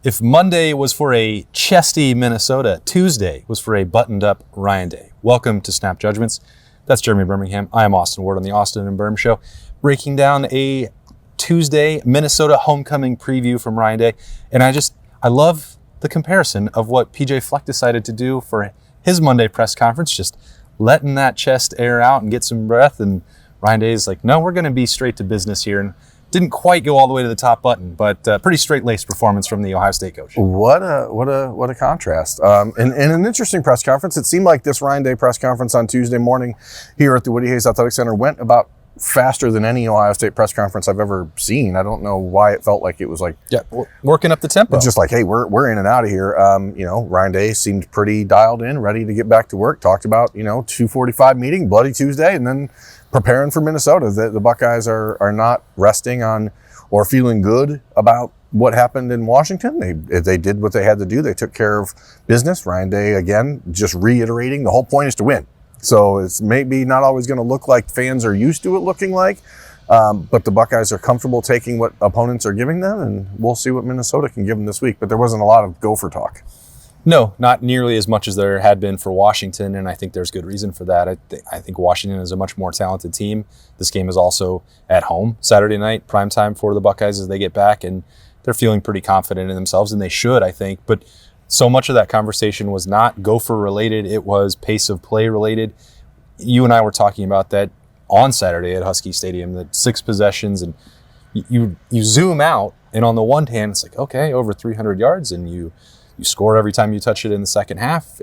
If Monday was for a chesty Minnesota, Tuesday was for a buttoned-up Ryan Day. Welcome to Snap Judgments. That's Jeremy Birmingham. I am Austin Ward on the Austin Birm Show, breaking down a Tuesday Minnesota homecoming preview from Ryan Day. And I love the comparison of what PJ Fleck decided to do for his Monday press conference, just letting that chest air out and get some breath. And Ryan Day is like, no, we're going to be straight to business here. And didn't quite go all the way to the top button, but pretty straight-laced performance from the Ohio State coach. What a contrast. And an interesting press conference. It seemed like this Ryan Day press conference on Tuesday morning here at the Woody Hayes Athletic Center went about faster than any Ohio State press conference I've ever seen. I don't know why it felt like it was like... Yeah, working up the tempo. Just like, hey, we're in and out of here. Ryan Day seemed pretty dialed in, ready to get back to work. Talked about, 2:45 meeting, Bloody Tuesday, and then preparing for Minnesota. The Buckeyes are not resting on or feeling good about what happened in Washington. They did what they had to do. They took care of business. Ryan Day, again, just reiterating, the whole point is to win. So it's maybe not always going to look like fans are used to it looking like, but the Buckeyes are comfortable taking what opponents are giving them, and we'll see what Minnesota can give them this week. But there wasn't a lot of Gopher talk. No, not nearly as much as there had been for Washington, and I think there's good reason for that. I think Washington is a much more talented team. This game is also at home, Saturday night, primetime for the Buckeyes as they get back, and they're feeling pretty confident in themselves, and they should, I think. But so much of that conversation was not Gopher-related. It was pace of play-related. You and I were talking about that on Saturday at Husky Stadium, the 6 possessions, and you zoom out, and on the one hand, it's like, okay, over 300 yards, and you score every time you touch it in the second half.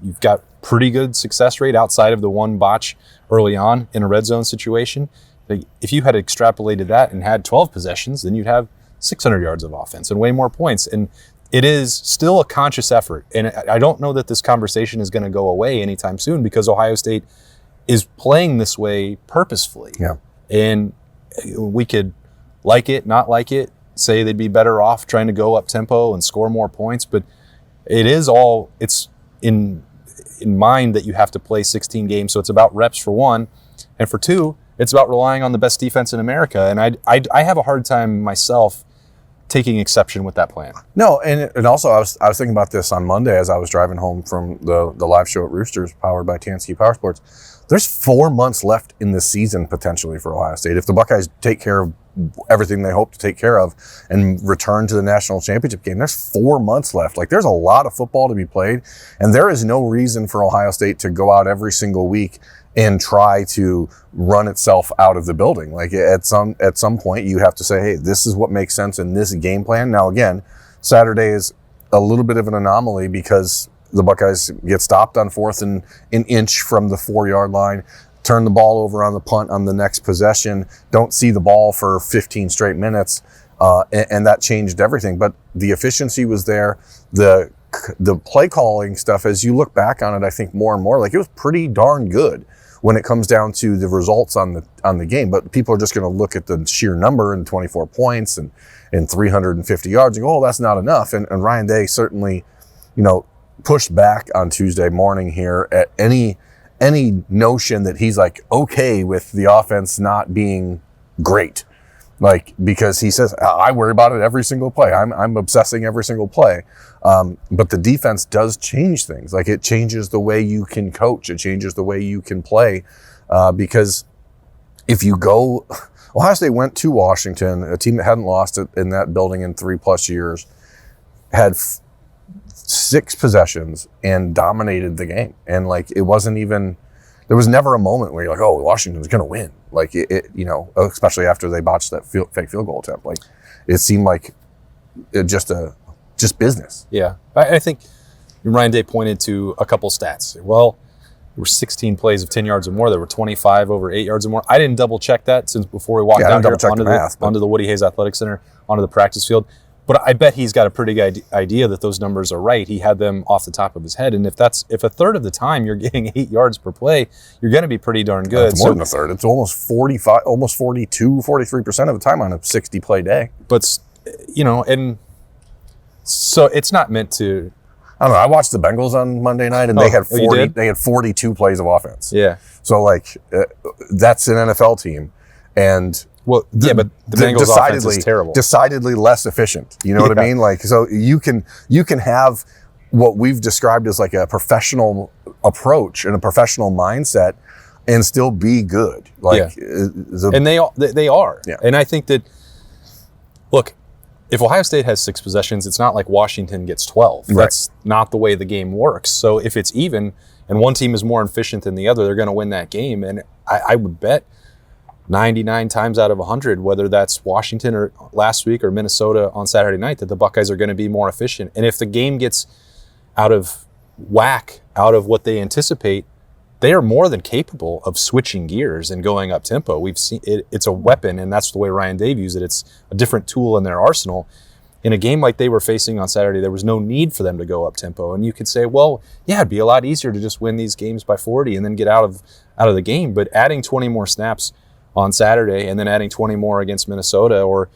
You've got pretty good success rate outside of the one botch early on in a red zone situation. If you had extrapolated that and had 12 possessions, then you'd have 600 yards of offense and way more points. And it is still a conscious effort. And I don't know that this conversation is going to go away anytime soon because Ohio State is playing this way purposefully. Yeah. And we could like it, not like it, say they'd be better off trying to go up tempo and score more points, but it's in mind that you have to play 16 games. So it's about reps for one, and for two, it's about relying on the best defense in America. And I have a hard time myself taking exception with that plan. No, and also I was thinking about this on Monday as I was driving home from the live show at Roosters, powered by Tansky Power Sports. There's 4 months left in the season potentially for Ohio State. If the Buckeyes take care of everything they hope to take care of and return to the national championship game, there's 4 months left. Like, there's a lot of football to be played, and there is no reason for Ohio State to go out every single week and try to run itself out of the building. Like, at some point you have to say, hey, this is what makes sense in this game plan. Now, again, Saturday is a little bit of an anomaly because the Buckeyes get stopped on 4th and an inch from the 4-yard line, turn the ball over on the punt on the next possession, don't see the ball for 15 straight minutes, and that changed everything. But the efficiency was there. The play calling stuff, as you look back on it, I think more and more, like, it was pretty darn good when it comes down to the results on the game. But people are just going to look at the sheer number and 24 points and 350 yards and go, oh, that's not enough. And Ryan Day certainly, pushed back on Tuesday morning here at any notion that he's like okay with the offense not being great, like, because he says, I worry about it every single play. I'm obsessing every single play. But the defense does change things. Like, it changes the way you can coach. It changes the way you can play. Because if you go, Ohio State went to Washington, a team that hadn't lost it in that building in 3+ years, had 6 possessions and dominated the game. And, like, it wasn't even, there was never a moment where you're like, oh, Washington's going to win. Like, especially after they botched that fake field goal attempt. Like, it seemed like just business. Yeah. I think Ryan Day pointed to a couple stats. Well, there were 16 plays of 10 yards or more. There were 25 over 8 yards or more. I didn't double check that since before we walked down here onto the Woody Hayes Athletic Center, onto the practice field. But I bet he's got a pretty good idea that those numbers are right. He had them off the top of his head. And if a third of the time you're getting 8 yards per play, you're going to be pretty darn good. It's more than a third. It's almost 45, almost 42, 43% of the time on a 60-play day. But, and so it's not meant to. I don't know. I watched the Bengals on Monday night, and they had 40. They had 42 plays of offense. Yeah. So, like, that's an NFL team, and Well, yeah, but the Bengals offense is terrible. Decidedly less efficient. You know what I mean? Like, so you can have what we've described as like a professional approach and a professional mindset and still be good. Like, and they are. Yeah. And I think that, look, if Ohio State has 6 possessions, it's not like Washington gets 12. Right. That's not the way the game works. So if it's even and one team is more efficient than the other, they're going to win that game. And I would bet 99 times out of 100, whether that's Washington or last week or Minnesota on Saturday night, that the Buckeyes are going to be more efficient. And if the game gets out of whack, out of what they anticipate, they are more than capable of switching gears and going up tempo. We've seen it, it's a weapon, and that's the way Ryan Day views it. It's a different tool in their arsenal. In a game like they were facing on Saturday, there was no need for them to go up tempo. And you could say, well, yeah, it'd be a lot easier to just win these games by 40 and then get out of the game. But adding 20 more snaps on Saturday and then adding 20 more against Minnesota, or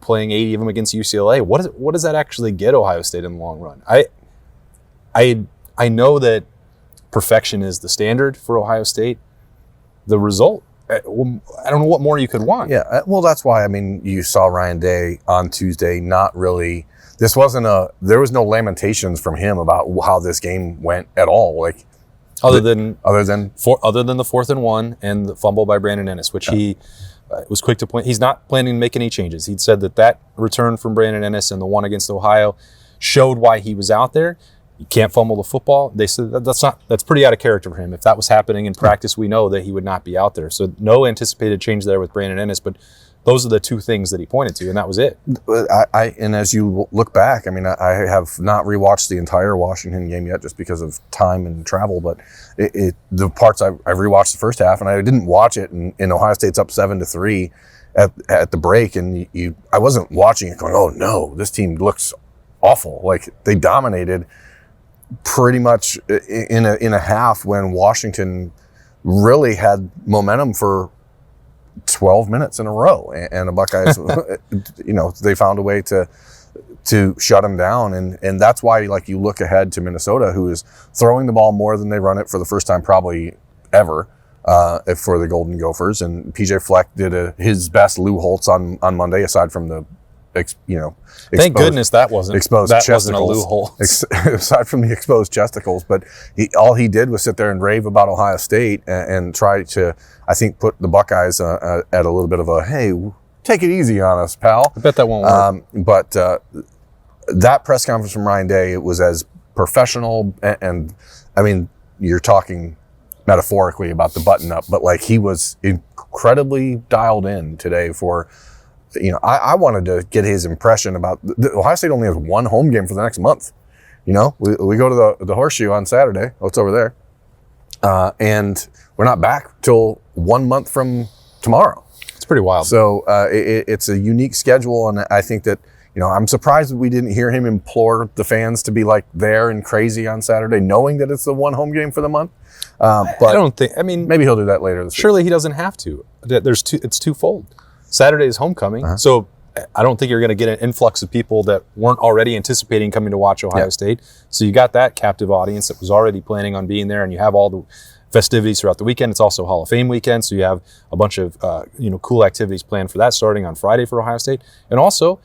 playing 80 of them against UCLA, what does that actually get Ohio State in the long run? I know that perfection is the standard for Ohio State. The result, I don't know what more you could want. Yeah, well, that's why, you saw Ryan Day on Tuesday not really, there was no lamentations from him about how this game went at all. Like, other than the 4th and 1 and the fumble by Brandon Ennis, which he was quick to point. He's not planning to make any changes. He'd said that return from Brandon Ennis and the one against Ohio showed why he was out there. You can't fumble the football. They said that's pretty out of character for him. If that was happening in practice, we know that he would not be out there. So no anticipated change there with Brandon Ennis, but those are the 2 things that he pointed to, and that was it. And as you look back, I have not rewatched the entire Washington game yet just because of time and travel, but the parts I've rewatched the first half, and I didn't watch it, and Ohio State's up 7-3 at the break, and I wasn't watching it going, oh no, this team looks awful. Like, they dominated pretty much in a half when Washington really had momentum for 12 minutes in a row, and the Buckeyes, they found a way to shut them down, and that's why, like, you look ahead to Minnesota, who is throwing the ball more than they run it for the first time probably ever for the Golden Gophers, and PJ Fleck did his best Lou Holtz on Monday, aside from the thank goodness that wasn't a loophole. Aside from the exposed chesticles, but all he did was sit there and rave about Ohio State and try to, I think, put the Buckeyes at a little bit of a, hey, take it easy on us, pal. I bet that won't work. But that press conference from Ryan Day, it was as professional, and you're talking metaphorically about the button up, but like, he was incredibly dialed in today for. I wanted to get his impression about Ohio State only has 1 home game for the next month. We go to the Horseshoe on Saturday. Oh, it's over there. And we're not back till 1 month from tomorrow. It's pretty wild. So it's a unique schedule. And I think that, I'm surprised that we didn't hear him implore the fans to be like there and crazy on Saturday, knowing that it's the 1 home game for the month. But I don't think, maybe he'll do that later this week. Surely he doesn't have to. It's twofold. Saturday is homecoming, so I don't think you're going to get an influx of people that weren't already anticipating coming to watch Ohio State. So you got that captive audience that was already planning on being there, and you have all the festivities throughout the weekend. It's also Hall of Fame weekend, so you have a bunch of cool activities planned for that starting on Friday for Ohio State. And also,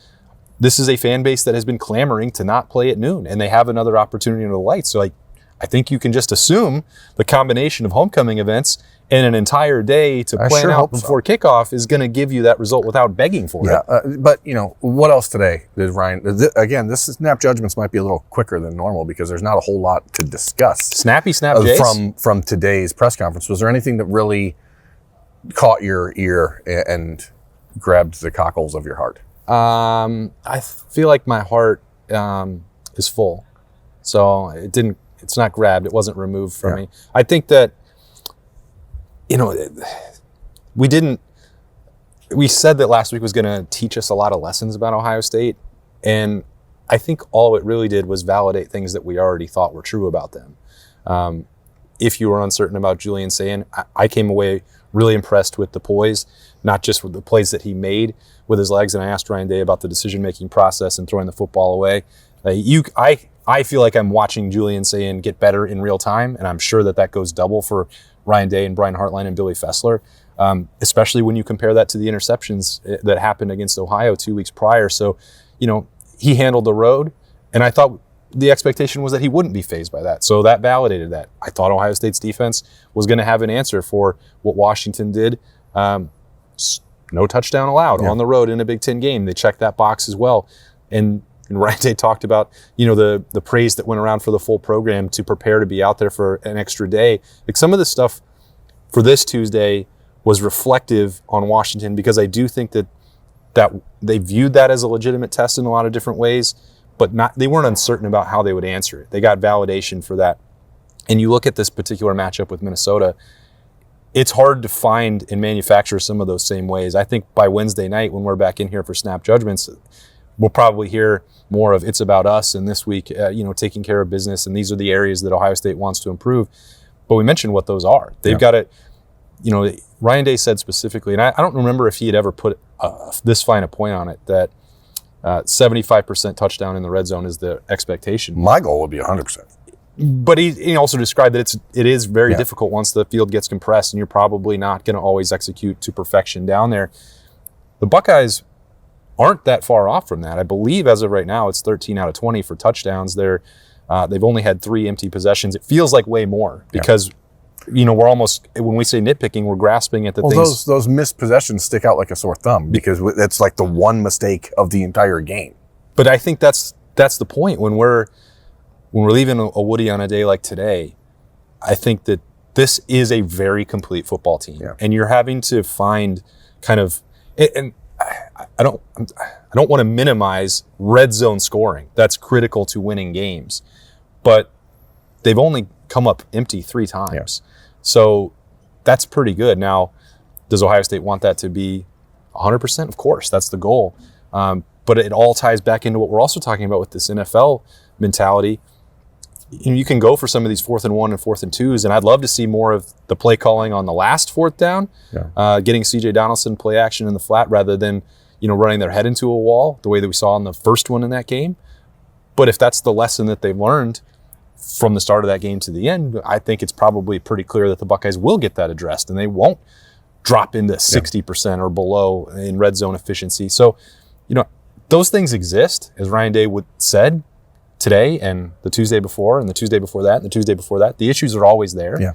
this is a fan base that has been clamoring to not play at noon, and they have another opportunity under the lights. So I think you can just assume the combination of homecoming events and an entire day to plan out before kickoff is going to give you that result without begging for it. But what else today did Ryan? Again, this snap judgments might be a little quicker than normal because there's not a whole lot to discuss. Snappy snap Jays? From today's press conference. Was there anything that really caught your ear and grabbed the cockles of your heart? I feel like my heart is full, so it's not grabbed. It wasn't removed from me. I think that. We said that last week was going to teach us a lot of lessons about Ohio State, and I think all it really did was validate things that we already thought were true about them. If you were uncertain about Julian Sayin, I came away really impressed with the poise, not just with the plays that he made with his legs, and I asked Ryan Day about the decision-making process and throwing the football away. I feel like I'm watching Julian Sayin get better in real time, and I'm sure that goes double for Ryan Day and Brian Hartline and Billy Fessler. especially when you compare that to the interceptions that happened against Ohio 2 weeks prior. So, he handled the road, and I thought the expectation was that he wouldn't be fazed by that. So that validated that. I thought Ohio State's defense was going to have an answer for what Washington did. No touchdown allowed on the road in a Big Ten game. They checked that box as well. And Ryan Day talked about, the praise that went around for the full program to prepare to be out there for an extra day. Like, some of the stuff for this Tuesday was reflective on Washington, because I do think that they viewed that as a legitimate test in a lot of different ways, but they weren't uncertain about how they would answer it. They got validation for that. And you look at this particular matchup with Minnesota, it's hard to find and manufacture some of those same ways. I think by Wednesday night, when we're back in here for Snap Judgments, we'll probably hear more of it's about us, and this week, taking care of business, and these are the areas that Ohio State wants to improve. But we mentioned what those are. They've got it. Ryan Day said specifically, and I don't remember if he had ever put this fine a point on it, that 75% touchdown in the red zone is the expectation. My goal would be 100%. But he also described that it is very difficult once the field gets compressed, and you're probably not going to always execute to perfection down there. The Buckeyes aren't that far off from that. I believe as of right now, it's 13 out of 20 for touchdowns. They've only had 3 empty possessions. It feels like way more because we're almost, when we say nitpicking, we're grasping at the things. Those missed possessions stick out like a sore thumb, because it's like the one mistake of the entire game. But I think that's the point. When we're leaving a Woody on a day like today, I think that this is a very complete football team, and you're having to find kind of, and I don't want to minimize red zone scoring. That's critical to winning games, but they've only come up empty 3 times. So that's pretty good. Now, does Ohio State want that to be 100%? Of course, that's the goal. But it all ties back into what we're also talking about with this NFL mentality. You can go for some of these 4th and 1 and 4th and 2s, and I'd love to see more of the play calling on the last 4th down, getting C.J. Donaldson play action in the flat rather than running their head into a wall the way that we saw in the first one in that game. But if that's the lesson that they've learned from the start of that game to the end, I think it's probably pretty clear that the Buckeyes will get that addressed, and they won't drop into 60% or below in red zone efficiency. So, those things exist, as Ryan Day said today and the Tuesday before and the Tuesday before that and the Tuesday before that. The issues are always there. Yeah.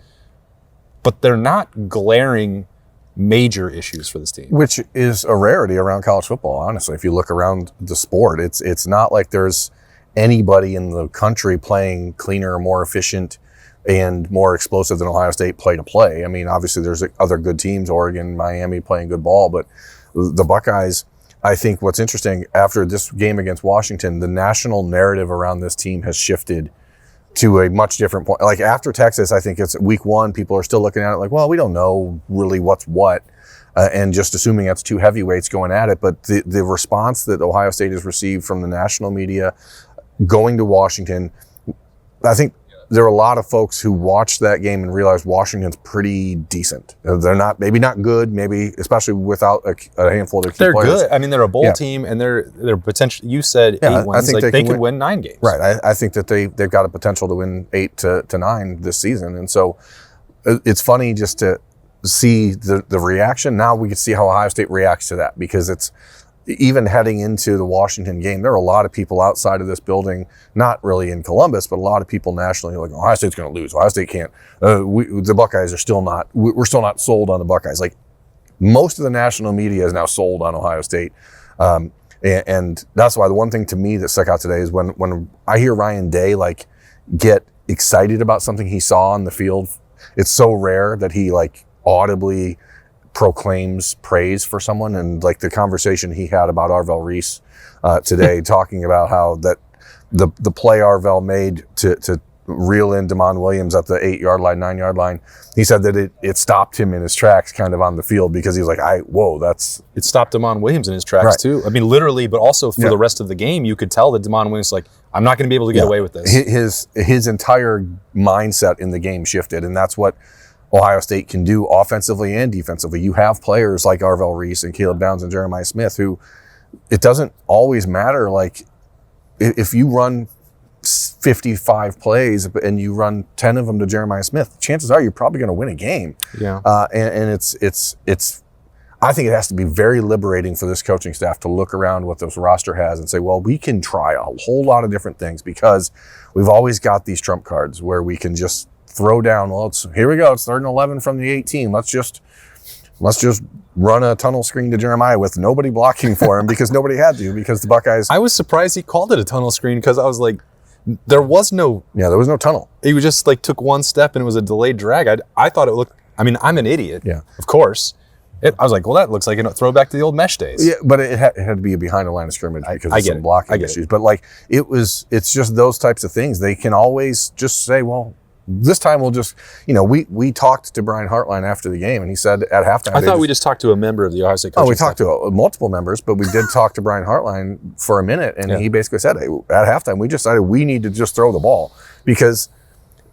But they're not glaring major issues for this team. Which is a rarity around college football, honestly. If you look around the sport, it's not like there's anybody in the country playing cleaner, more efficient, and more explosive than Ohio State play to play. I mean, obviously there's other good teams, Oregon, Miami playing good ball, but the Buckeyes, I think what's interesting, after this game against Washington, the national narrative around this team has shifted to a much different point. Like after Texas, I think it's week 1, people are still looking at it like, well, we don't know really what's what, and just assuming that's 2 heavyweights going at it. But the response that Ohio State has received from the national media going to Washington, I think there are a lot of folks who watched that game and realized Washington's pretty decent. They're maybe not good, maybe especially without a handful of their key players. They're good. I mean, they're a bowl team, and they're potentially. You said 8 wins. I think they could win 9 games. Right. I think that they've got a potential to win 8 to 9 this season, and so it's funny just to see the reaction. Now we can see how Ohio State reacts to that, because it's. Even heading into the Washington game, there are a lot of people outside of this building, not really in Columbus, but a lot of people nationally like, Ohio State's going to lose. Ohio State can't. The Buckeyes are still not. We're still not sold on the Buckeyes. Like most of the national media is now sold on Ohio State, and that's why the one thing to me that stuck out today is when I hear Ryan Day get excited about something he saw on the field. It's so rare that he audibly proclaims praise for someone, and the conversation he had about Arvell Reese today, talking about how that the play Arvell made to reel in Damon Williams at the 8-yard line, 9-yard line, he said that it stopped him in his tracks kind of on the field, because he was like, it stopped Damon Williams in his tracks too. I mean, literally, but also for the rust of the game, you could tell that Damon Williams I'm not going to be able to get away with this. His entire mindset in the game shifted, and that's what Ohio State can do offensively and defensively. You have players like Arvell Reese and Caleb Downs and Jeremiah Smith who it doesn't always matter. If you run 55 plays and you run 10 of them to Jeremiah Smith, chances are you're probably going to win a game. Yeah. And it's I think it has to be very liberating for this coaching staff to look around what this roster has and say, well, we can try a whole lot of different things because we've always got these trump cards where we can just throw down, well, here we go. It's 3rd and 11 from the 18. Let's just run a tunnel screen to Jeremiah with nobody blocking for him because nobody had to, because the Buckeyes. I was surprised he called it a tunnel screen because I was like, there was no tunnel. He just like took one step and it was a delayed drag. I thought it looked, I mean, I'm an idiot. Yeah. Of course. I was like, well, that looks like a throwback to the old mesh days. Yeah, but it had to be behind the line of scrimmage because of some blocking issues. But like it's just those types of things. They can always just say, well, this time we'll just, we talked to Brian Hartline after the game and he said at halftime. I thought we just talked to a member of the Ohio State coaching we talked to multiple members, but we did talk to Brian Hartline for a minute and he basically said, hey, at halftime we decided we need to just throw the ball because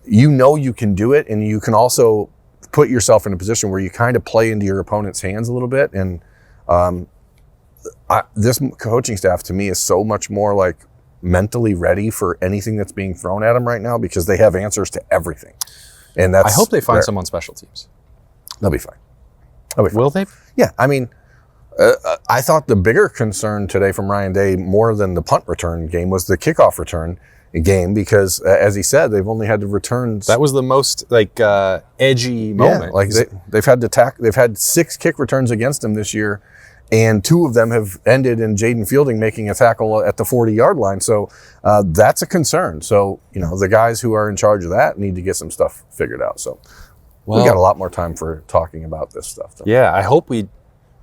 you can do it and you can also put yourself in a position where you kind of play into your opponent's hands a little bit. And this coaching staff to me is so much more like mentally ready for anything that's being thrown at them right now because they have answers to everything. And I hope they find some on special teams. They'll be fine. Will they? Yeah. I mean, I thought the bigger concern today from Ryan Day more than the punt return game was the kickoff return game because, as he said, they've only had to return. That was the most edgy moment. Like they've had 6 kick returns against them this year, and 2 of them have ended in Jaden Fielding making a tackle at the 40-yard line. So that's a concern. So the guys who are in charge of that need to get some stuff figured out. So we got a lot more time for talking about this stuff. Though. Yeah, I hope we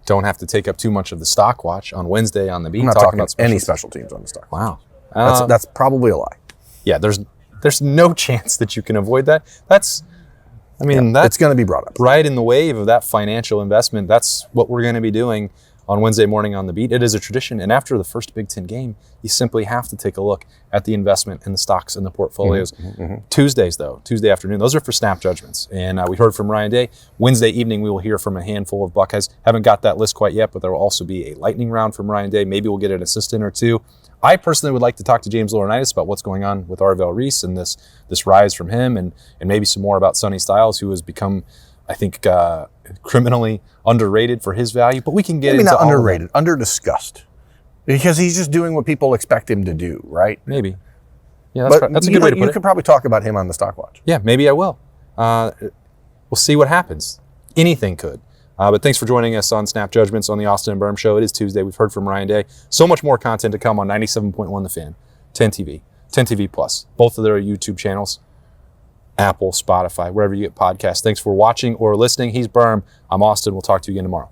don't have to take up too much of the stock watch on Wednesday on the beat. I'm not talking about any special teams on the stock. Wow. That's probably a lie. Yeah, there's no chance that you can avoid that. That's going to be brought up. Right in the wave of that financial investment. That's what we're going to be doing on Wednesday morning on the beat. It is a tradition. And after the first Big Ten game, you simply have to take a look at the investment in the stocks and the portfolios. Mm-hmm. Tuesday afternoon, those are for snap judgments. And we heard from Ryan Day. Wednesday evening, we will hear from a handful of Buckeyes. Haven't got that list quite yet, but there will also be a lightning round from Ryan Day. Maybe we'll get an assistant or two. I personally would like to talk to James Laurinaitis about what's going on with Arvell Reese and this rise from him and maybe some more about Sonny Styles, who has become, I think, criminally underrated for his value. But we can get into not underrated, under-discussed. Because he's just doing what people expect him to do, right? Maybe. Yeah, that's a good way to put it. You could probably talk about him on the Stock Watch. Yeah, maybe I will. We'll see what happens. Anything could. But thanks for joining us on Snap Judgments on the Austin Birm Show. It is Tuesday. We've heard from Ryan Day. So much more content to come on 97.1 The Fan, 10 TV, 10 TV Plus, both of their YouTube channels, Apple, Spotify, wherever you get podcasts. Thanks for watching or listening. He's Birm. I'm Austin. We'll talk to you again tomorrow.